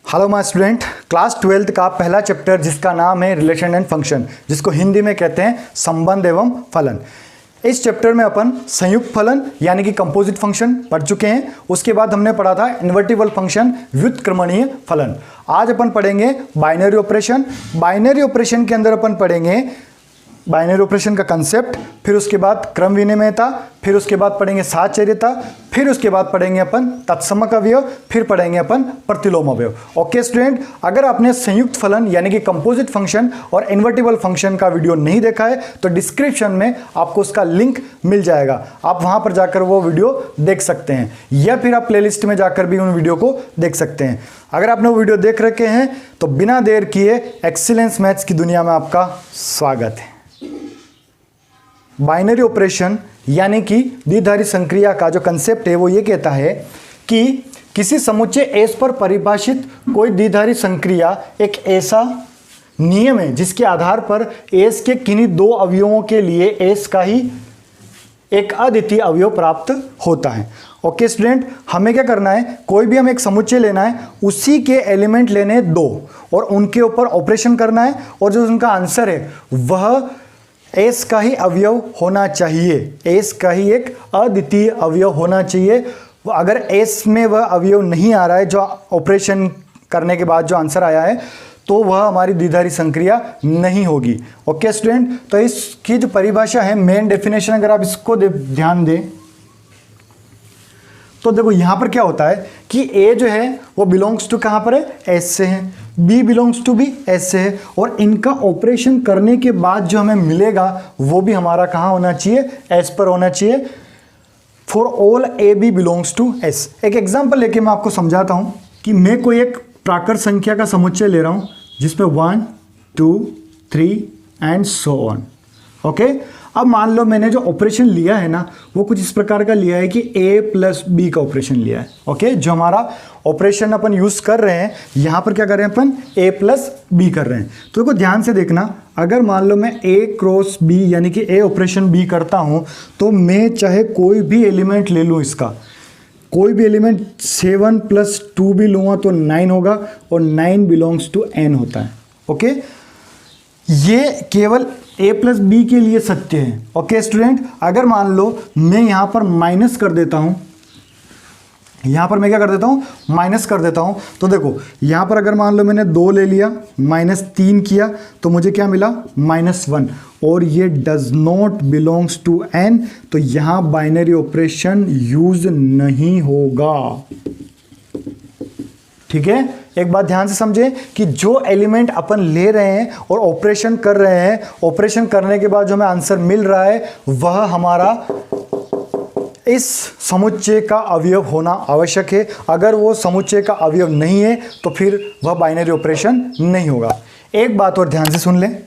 Hello my student, class 12th का पहला chapter जिसका नाम है रिलेशन एंड फंक्शन, जिसको हिंदी में कहते हैं संबंध एवं फलन। इस चैप्टर में अपन संयुक्त फलन यानी कि कंपोजिट फंक्शन पढ़ चुके हैं। उसके बाद हमने पढ़ा था इन्वर्टिबल फंक्शन, व्युत्क्रमणीय फलन। आज अपन पढ़ेंगे बाइनरी ऑपरेशन। बाइनरी ऑपरेशन के अंदर अपन पढ़ेंगे बाइनरी ऑपरेशन का कंसेप्ट, फिर उसके बाद क्रम विनिमयता, फिर उसके बाद पढ़ेंगे साहचर्यता, फिर उसके बाद पढ़ेंगे अपन तत्समक अवयव, फिर पढ़ेंगे अपन प्रतिलोम अवयव। ओके स्टूडेंट, अगर आपने संयुक्त फलन यानी कि कंपोजिट फंक्शन और इन्वर्टिबल फंक्शन का वीडियो नहीं देखा है तो डिस्क्रिप्शन में आपको उसका लिंक मिल जाएगा, आप वहां पर जाकर वो वीडियो देख सकते हैं, या फिर आप प्लेलिस्ट में जाकर भी उन वीडियो को देख सकते हैं। अगर आपने वो वीडियो देख रखे हैं तो बिना देर किए एक्सीलेंस मैथ्स की दुनिया में आपका स्वागत है। बाइनरी ऑपरेशन यानी कि द्विधारी संक्रिया का जो कंसेप्ट है वो ये कहता है कि किसी समुच्चय एस पर परिभाषित कोई द्विधारी संक्रिया एक ऐसा नियम है जिसके आधार पर एस के किन्हीं दो अवयवों के लिए एस का ही एक अद्वितीय अवयव प्राप्त होता है। ओके स्टूडेंट, हमें क्या करना है, कोई भी हमें एक समुच्चय लेना है, उसी के एलिमेंट लेने हैं दो और उनके ऊपर ऑपरेशन करना है, और जो उनका आंसर है वह एस का ही अवयव होना चाहिए। एस का ही एक अद्वितीय अवयव होना चाहिए। अगर एस में वह अवयव नहीं आ रहा है, जो ऑपरेशन करने के बाद जो आंसर आया है, तो वह हमारी द्विधारी संक्रिया नहीं होगी। ओके स्टूडेंट, तो इसकी जो परिभाषा है, मेन डेफिनेशन, अगर आप इसको ध्यान दें तो देखो यहां पर क्या होता है कि ए जो है वो बिलोंग्स टू कहां पर है, एस से है, बी बिलोंग्स टू भी एस से है, और इनका ऑपरेशन करने के बाद जो हमें मिलेगा वो भी हमारा कहां होना चाहिए, एस पर होना चाहिए। For all A B belongs to S. एक एग्जांपल लेके मैं आपको समझाता हूं कि मैं कोई एक प्राकृत संख्या का समुच्चय ले रहा हूं जिसमें 1 2 3 एंड सो ऑन। ओके, अब मान लो मैंने जो ऑपरेशन लिया है ना वो कुछ इस प्रकार का लिया है कि a प्लस बी का ऑपरेशन लिया है। ओके, जो हमारा ऑपरेशन अपन यूज कर रहे हैं, यहां पर क्या कर रहे हैं अपन, a प्लस बी कर रहे हैं। तो देखो ध्यान से देखना, अगर मान लो मैं a क्रॉस b यानी कि a ऑपरेशन b करता हूं तो मैं चाहे कोई भी एलिमेंट ले लूं, इसका कोई भी एलिमेंट 7 प्लस 2 भी लूंगा तो 9 होगा, और 9 बिलोंग्स टू n होता है। ओके, ये केवल a प्लस बी के लिए सत्य है। ओके स्टूडेंट, अगर मान लो मैं यहां पर माइनस कर देता हूं, यहां पर मैं क्या कर देता हूं, माइनस कर देता हूं, तो देखो यहां पर अगर मान लो मैंने 2 ले लिया, -3 किया, तो मुझे क्या मिला, -1, और ये does not belongs to n, तो यहां बाइनरी ऑपरेशन यूज नहीं होगा। ठीक है, एक बात ध्यान से समझे कि जो एलिमेंट अपन ले रहे हैं और ऑपरेशन कर रहे हैं, ऑपरेशन करने के बाद जो हमें आंसर मिल रहा है वह हमारा इस समुच्चय का अवयव होना आवश्यक है। अगर वो समुच्चय का अवयव नहीं है तो फिर वह बाइनरी ऑपरेशन नहीं होगा। एक बात और ध्यान से सुन लें,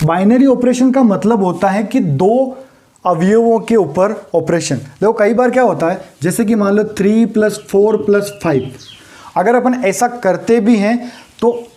बाइनरी ऑपरेशन का मतलब होता है कि दो अवयवों के ऊपर ऑपरेशन। देखो कई बार क्या होता है, जैसे कि मान लो 3 + 4 + 5, अगर अपन ऐसा करते भी हैं तो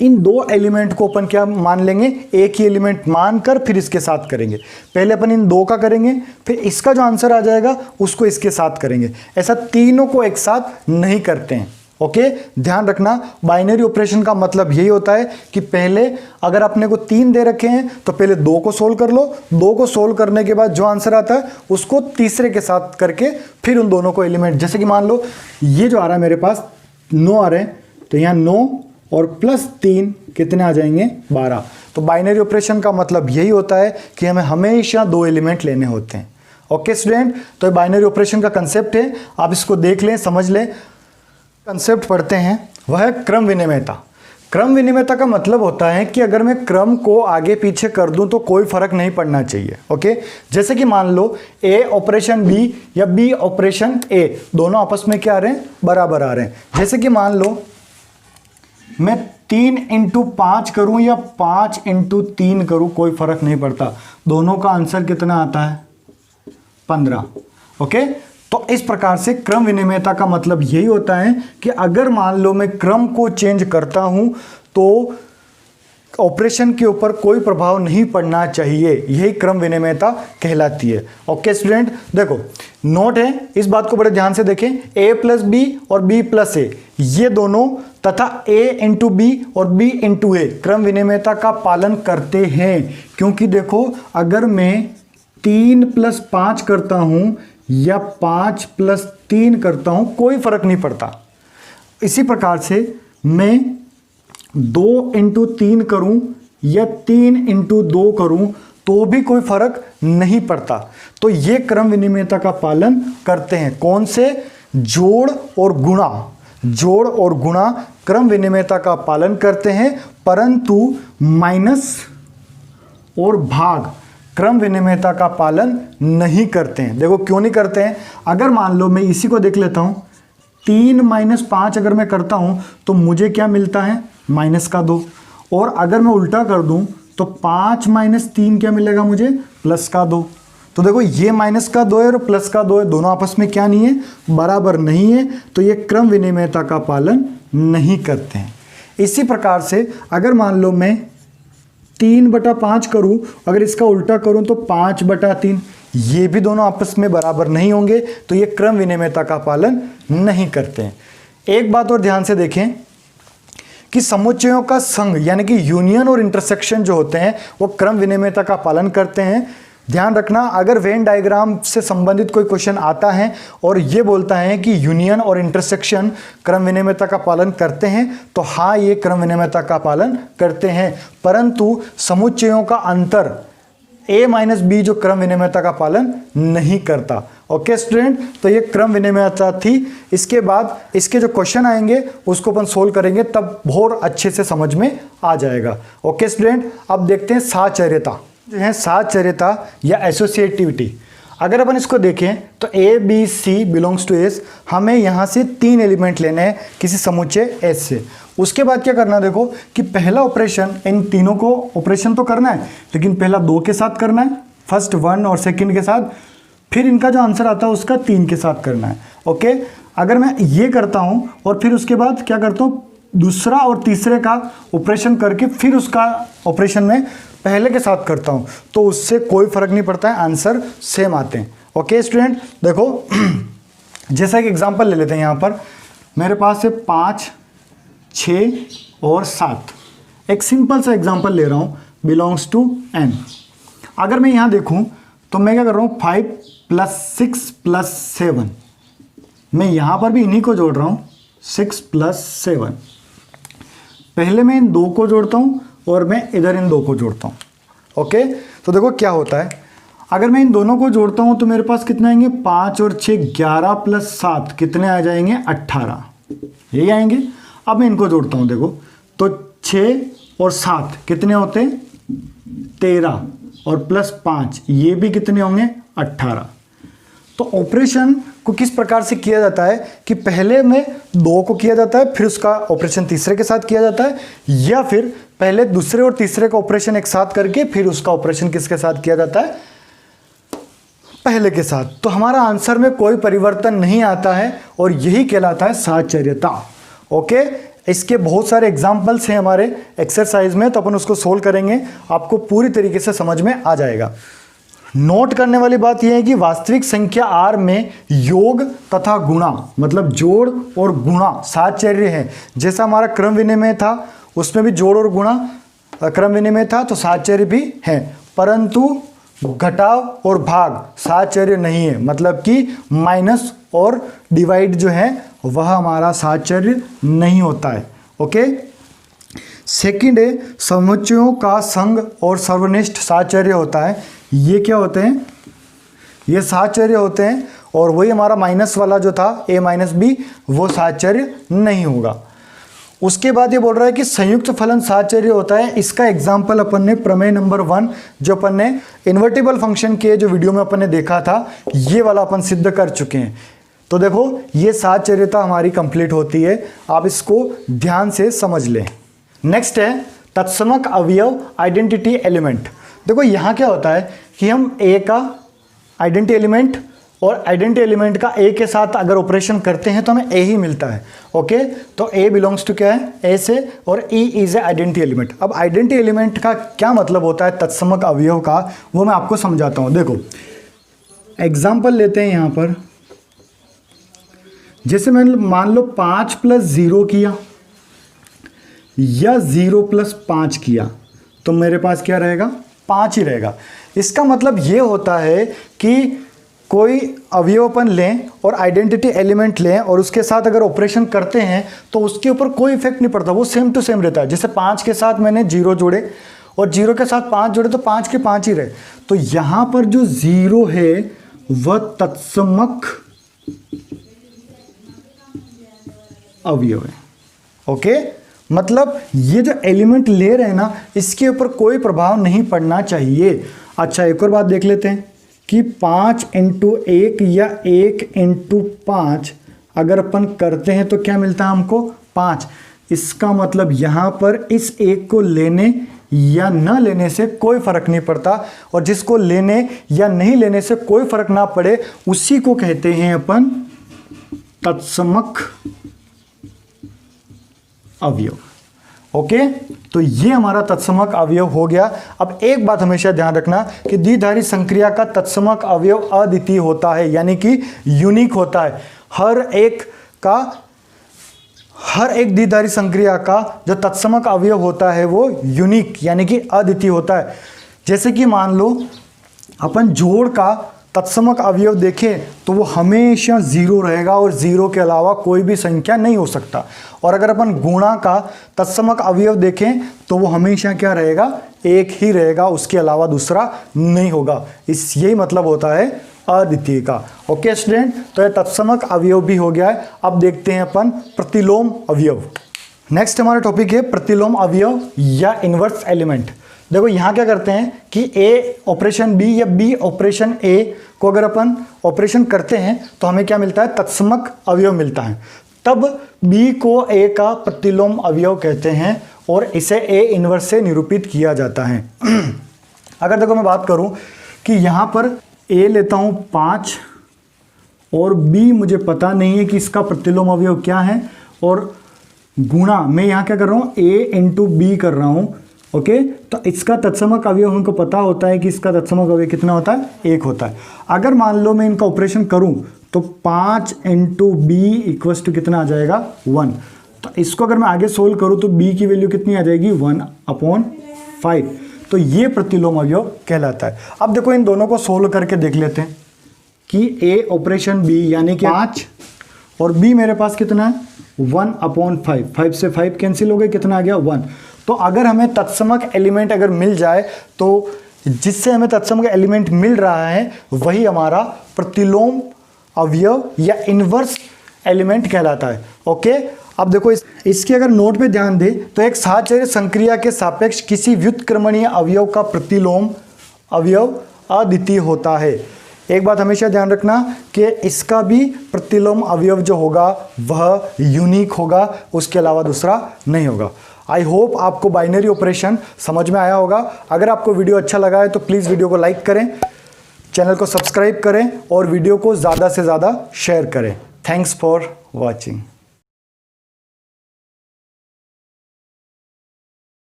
इन दो एलिमेंट को अपन क्या मान लेंगे, एक ही एलिमेंट मानकर फिर इसके साथ करेंगे। पहले अपन इन दो का करेंगे, फिर इसका जो आंसर आ जाएगा उसको इसके साथ करेंगे। ऐसा तीनों को एक साथ नहीं करते हैं। ओके, ध्यान रखना, बाइनरी ऑपरेशन का मतलब यही होता है कि पहले अगर अपने को 3 दे रखे हैं तो पहले 2 को सोल्व कर लो, 2 को सोल्व करने के बाद जो आंसर आता है उसको तीसरे के साथ करके फिर उन दोनों को एलिमेंट, जैसे कि मान लो ये जो आ रहा है मेरे पास 9 आ रहे हैं, तो यहाँ 9 और +3 कितने आ जाएंगे, 12। तो बाइनरी ऑपरेशन का मतलब यही होता है कि हमें हमेशा 2 एलिमेंट लेने होते हैं। ओके स्टूडेंट, तो बाइनरी ऑपरेशन का कंसेप्ट है, आप इसको देख लें, समझ लें। कंसेप्ट पढ़ते हैं, वह है क्रम विनिमयता। क्रम विनिमयता का मतलब होता है कि अगर मैं क्रम को आगे पीछे कर दूं तो कोई फर्क नहीं पड़ना चाहिए। ओके, जैसे कि मान लो a ऑपरेशन b या b ऑपरेशन a, दोनों आपस में क्या आ रहे हैं, बराबर आ रहे हैं। जैसे कि मान लो मैं 3 × 5 करूं या 5 × 3 करूं, कोई फर्क नहीं पड़ता, दोनों का आंसर कितना आता है, 15। ओके, तो इस प्रकार से क्रम विनिमयता का मतलब यही होता है कि अगर मान लो मैं क्रम को चेंज करता हूं तो ऑपरेशन के ऊपर कोई प्रभाव नहीं पड़ना चाहिए, यही क्रम विनिमयता कहलाती है। ओके स्टूडेंट, देखो नोट है, इस बात को बड़े ध्यान से देखें। a प्लस बी और b प्लस ए, ये दोनों तथा a इंटू बी और b इंटू ए क्रम विनिमयता का पालन करते हैं, क्योंकि देखो अगर मैं 3 प्लस 5 करता हूं या 5 प्लस 3 करता हूं कोई फर्क नहीं पड़ता। इसी प्रकार से मैं 2 इंटू 3 करूं या 3 इंटू 2 करूं तो भी कोई फर्क नहीं पड़ता। तो ये क्रम विनिमयता का पालन करते हैं। कौन से? जोड़ और गुणा, जोड़ और गुणा क्रम विनिमयता का पालन करते हैं, परंतु माइनस और भाग क्रम विनिमयता का पालन नहीं करते हैं। देखो क्यों नहीं करते हैं? अगर मान लो मैं इसी को देख लेता हूं, 3 माइनस 5 अगर मैं करता हूं तो मुझे क्या मिलता है? माइनस का 2। और अगर मैं उल्टा कर दूं तो 5 माइनस 3 क्या मिलेगा मुझे? प्लस का 2। तो देखो ये माइनस का 2 है और प्लस का 2 है, दोनों आपस में क्या नहीं है? बराबर नहीं है, तो ये क्रम विनिमयता का पालन नहीं करते हैं। इसी प्रकार से अगर मान लो मैं 3/5 करूं, अगर इसका उल्टा करूं तो 5/3, ये भी दोनों आपस में बराबर नहीं होंगे, तो ये क्रम विनिमयता का पालन नहीं करते हैं। एक बात और ध्यान से देखें कि समुच्चयों का संघ यानी कि यूनियन और इंटरसेक्शन जो होते हैं वो क्रम विनिमयता का पालन करते हैं। ध्यान रखना, अगर वेन डायग्राम से संबंधित कोई क्वेश्चन आता है और ये बोलता है कि यूनियन और इंटरसेक्शन क्रम विनिमयता का पालन करते हैं, तो हाँ ये क्रम विनिमयता का पालन करते हैं, परंतु समुच्चयों का अंतर a माइनस बी जो क्रम विनिमयता का पालन नहीं करता। ओके स्टूडेंट, तो ये क्रम विनिमयता थी। इसके बाद इसके जो क्वेश्चन आएंगे उसको अपन सोल्व करेंगे, तब बहुत अच्छे से समझ में आ जाएगा। ओके स्टूडेंट, अब देखते हैं साहचर्यता जो है, साहचर्यता या एसोसिएटिविटी। अगर अपन इसको देखें तो A B C belongs to S, हमें यहाँ से 3 एलिमेंट लेने हैं किसी समुच्चय एस से। उसके बाद क्या करना, देखो कि पहला ऑपरेशन इन तीनों को ऑपरेशन तो करना है, लेकिन पहला 2 के साथ करना है, फर्स्ट 1 और सेकंड के साथ, फिर इनका जो आंसर आता है उसका 3 के साथ करना है। ओके, अगर मैं ये करता हूँ और फिर उसके बाद क्या करता हूँ, दूसरा और तीसरे का ऑपरेशन करके फिर उसका ऑपरेशन में पहले के साथ करता हूँ, तो उससे कोई फर्क नहीं पड़ता है, आंसर सेम आते हैं। ओके स्टूडेंट, देखो जैसा एक एग्जांपल ले लेते हैं। यहाँ पर मेरे पास है 5, 6 और 7। एक सिंपल सा एग्जांपल ले रहा हूँ, बिलोंग्स टू n। अगर मैं यहाँ देखूँ तो मैं क्या कर रहा हूँ, 5 + 6 + 7, मैं यहाँ पर भी इन्हीं को जोड़ रहा हूँ, 6 + 7। पहले मैं इन 2 को जोड़ता हूँ और मैं इधर इन 2 को जोड़ता हूँ। ओके, तो देखो क्या होता है, अगर मैं इन दोनों को जोड़ता हूँ तो मेरे पास कितने आएंगे, 5 और 6 11 + 7 कितने आ जाएंगे, 18, यही आएंगे। अब मैं इनको जोड़ता हूँ, देखो तो 6 और 7 कितने होते हैं, 13 और +5 ये भी कितने होंगे, 18। तो ऑपरेशन को किस प्रकार से किया जाता है कि पहले में 2 को किया जाता है, फिर उसका ऑपरेशन तीसरे के साथ किया जाता है, या फिर पहले दूसरे और तीसरे का ऑपरेशन एक साथ करके फिर उसका ऑपरेशन किसके साथ किया जाता है, पहले के साथ। तो हमारा आंसर में कोई परिवर्तन नहीं आता है और यही कहलाता है साहचर्यता। ओके, इसके बहुत सारे एग्जाम्पल्स हैं हमारे एक्सरसाइज में, तो अपन उसको सोल्व करेंगे, आपको पूरी तरीके से समझ में आ जाएगा। नोट करने वाली बात यह है कि वास्तविक संख्या R में योग तथा गुणा मतलब जोड़ और गुणा साहचर्य है। जैसा हमारा क्रम विनिमय था उसमें भी जोड़ और गुणा क्रम विनिमय था, तो साहचर्य भी है, परंतु घटाव और भाग साहचर्य नहीं है, मतलब कि माइनस और डिवाइड जो है वह हमारा साहचर्य नहीं होता है। ओके, सेकंड है समुच्चयों का संघ और सर्वनिष्ठ साहचर्य होता है। ये क्या होते हैं, ये साहचर्य होते हैं, और वही हमारा माइनस वाला जो था a माइनस बी वो साहचर्य नहीं होगा। उसके बाद ये बोल रहा है कि संयुक्त फलन साहचर्य होता है। इसका एग्जाम्पल अपन ने प्रमेय नंबर 1 जो अपन ने इन्वर्टिबल फंक्शन के जो वीडियो में अपन ने देखा था, ये वाला अपन सिद्ध कर चुके हैं। तो देखो ये साहचर्यता हमारी कंप्लीट होती है, आप इसको ध्यान से समझ लें। नेक्स्ट है तत्समक अवयव आइडेंटिटी एलिमेंट। देखो यहाँ क्या होता है कि हम a का आइडेंटिटी एलिमेंट और आइडेंटिटी एलिमेंट का ए के साथ अगर ऑपरेशन करते हैं तो हमें ए ही मिलता है। ओके, तो ए बिलोंग्स टू क्या है, ए से, और E is a identity element. अब आइडेंटिटी एलिमेंट का क्या मतलब होता है तत्समक अवयव का, वो मैं आपको समझाता हूं। देखो एग्जाम्पल लेते हैं यहां पर, जैसे मैंने मान लो 5 + 0 किया या 0 + 5 किया, तो मेरे पास क्या रहेगा, 5 ही रहेगा। इसका मतलब ये होता है कि कोई अवयवपन लें और आइडेंटिटी एलिमेंट लें और उसके साथ अगर ऑपरेशन करते हैं तो उसके ऊपर कोई इफेक्ट नहीं पड़ता, वो सेम टू सेम रहता है। जैसे 5 के साथ मैंने 0 जोड़े और 0 के साथ 5 जोड़े तो 5 के 5 ही रहे। तो यहां पर जो 0 है वह तत्समक अवयव है। ओके, मतलब ये जो एलिमेंट ले रहे हैं ना, इसके ऊपर कोई प्रभाव नहीं पड़ना चाहिए। अच्छा, एक और बात देख लेते हैं कि 5 × 1 या 1 × 5 अगर अपन करते हैं तो क्या मिलता है हमको, 5। इसका मतलब यहां पर इस 1 को लेने या न लेने से कोई फर्क नहीं पड़ता, और जिसको लेने या नहीं लेने से कोई फर्क ना पड़े उसी को कहते हैं अपन तत्समक अवयव। ओके, तो ये हमारा तत्समक अवयव हो गया। अब एक बात हमेशा ध्यान रखना कि द्विधारी संक्रिया का तत्समक अवयव अद्वितीय होता है, यानी कि यूनिक होता है। हर एक द्विधारी संक्रिया का जो तत्समक अवयव होता है वो यूनिक यानी कि अद्वितीय होता है। जैसे कि मान लो अपन जोड़ का तत्समक अवयव देखें तो वो हमेशा 0 रहेगा और 0 के अलावा कोई भी संख्या नहीं हो सकता। और अगर अपन गुणा का तत्समक अवयव देखें तो वो हमेशा क्या रहेगा, 1 ही रहेगा, उसके अलावा दूसरा नहीं होगा। यही मतलब होता है अद्वितीय का। ओके स्टूडेंट, तो ये तत्समक अवयव भी हो गया है। अब देखते हैं अपन प्रतिलोम अवयव। नेक्स्ट हमारा टॉपिक है प्रतिलोम अवयव या इनवर्स एलिमेंट। देखो यहाँ क्या करते हैं कि ए ऑपरेशन बी या बी ऑपरेशन ए को अगर अपन ऑपरेशन करते हैं तो हमें क्या मिलता है, तत्समक अवयव मिलता है। तब बी को ए का प्रतिलोम अवयव कहते हैं और इसे ए इनवर्स से निरूपित किया जाता है। अगर देखो मैं बात करूं कि यहाँ पर ए लेता हूं 5 और बी मुझे पता नहीं है कि इसका प्रतिलोम अवयव क्या है, और गुणा मैं यहाँ क्या कर रहा हूँ, ए × बी कर रहा हूँ। ओके, तो इसका तत्समक अवयव हमको पता होता है कि इसका तत्समक अवयव कितना होता है, 1 होता है। अगर मान लो मैं इनका ऑपरेशन करूं तो 5 × b = कितना आ जाएगा, 1। तो इसको अगर मैं आगे सोल्व करूं तो b की वैल्यू कितनी आ जाएगी, 1/5। तो ये प्रतिलोम अवयव कहलाता है। अब देखो इन दोनों को सोल्व करके देख लेते हैं कि a ऑपरेशन b यानी कि 5 और b मेरे पास कितना है, 1/5। 5 से 5 कैंसिल हो गए, कितना आ गया, 1। तो अगर हमें तत्समक एलिमेंट अगर मिल जाए तो जिससे हमें तत्समक एलिमेंट मिल रहा है वही हमारा प्रतिलोम अवयव या इनवर्स एलिमेंट कहलाता है। ओके, अब देखो इसके अगर नोट पे ध्यान दे तो एक साहचर्य संक्रिया के सापेक्ष किसी व्युत्क्रमणीय अवयव का प्रतिलोम अवयव अद्वितीय होता है। एक बात हमेशा ध्यान रखना कि इसका भी प्रतिलोम अवयव जो होगा वह यूनिक होगा, उसके अलावा दूसरा नहीं होगा। आई होप आपको बाइनरी ऑपरेशन समझ में आया होगा। अगर आपको वीडियो अच्छा लगा है तो प्लीज़ वीडियो को लाइक करें, चैनल को सब्सक्राइब करें और वीडियो को ज़्यादा से ज़्यादा शेयर करें। Thanks for watching.